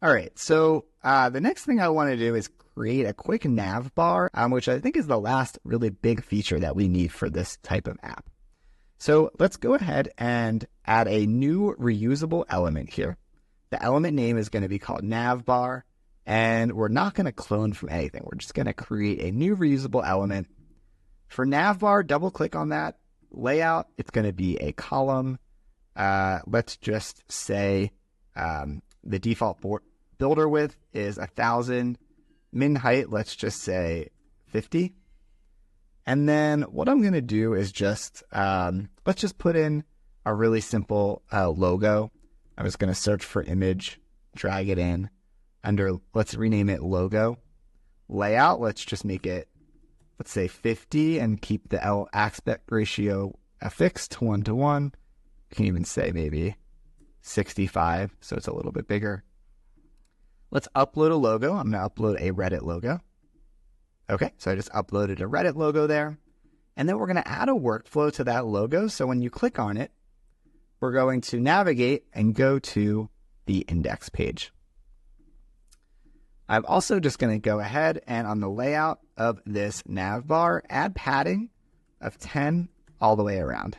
All right, so the next thing I want to do is create a quick nav bar, which I think is the last really big feature that we need for this type of app. So let's go ahead and add a new reusable element here. The element name is going to be called navbar, and we're not going to clone from anything. We're just going to create a new reusable element. For navbar, double click on that. Layout, it's going to be a column. Let's just say the default builder width is 1,000. Min height, let's just say 50. And then what I'm going to do is just, let's just put in a really simple logo. I'm just going to search for image, drag it in under, let's rename it logo. Layout, let's just make it, let's say 50 and keep the L aspect ratio fixed 1:1. You can even say maybe 65, so it's a little bit bigger. Let's upload a logo. I'm going to upload a Reddit logo. Okay, so I just uploaded a Reddit logo there. And then we're going to add a workflow to that logo. So when you click on it, we're going to navigate and go to the index page. I'm also just going to go ahead and on the layout of this nav bar, add padding of 10 all the way around.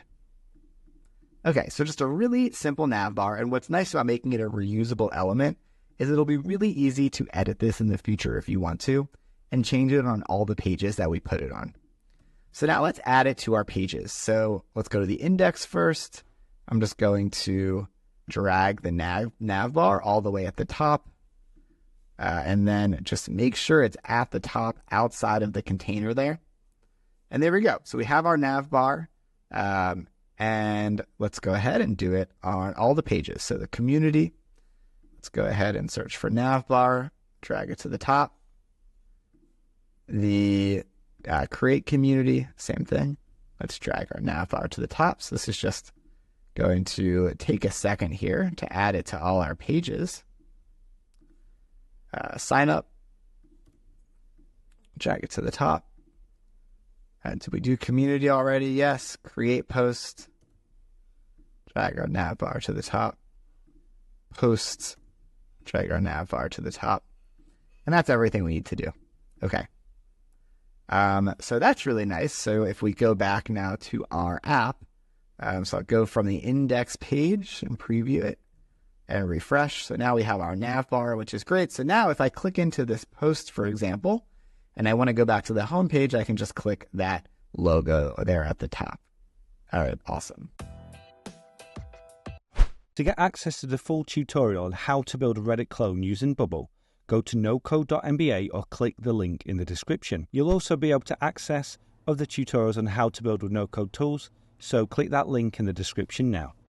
Okay, so just a really simple nav bar. And what's nice about making it a reusable element is it'll be really easy to edit this in the future if you want to, and change it on all the pages that we put it on. So now let's add it to our pages. So let's go to the index first. I'm just going to drag the nav bar all the way at the top. And then just make sure it's at the top outside of the container there. And there we go. So we have our nav bar. And let's go ahead and do it on all the pages. So the community, let's go ahead and search for navbar, drag it to the top. The create community, same thing. Let's drag our navbar to the top. So this is just going to take a second here to add it to all our pages. Sign up, drag it to the top. And did we do community already? Yes. Create post. Drag our navbar to the top. Posts. Drag our navbar to the top. And that's everything we need to do. Okay. So that's really nice. So if we go back now to our app, so I'll go from the index page and preview it and refresh. So now we have our navbar, which is great. So now if I click into this post, for example, and I want to go back to the home page, I can just click that logo there at the top. All right, awesome. To get access to the full tutorial on how to build a Reddit clone using Bubble, go to nocode.mba or click the link in the description. You'll also be able to access other tutorials on how to build with no-code tools, so click that link in the description now.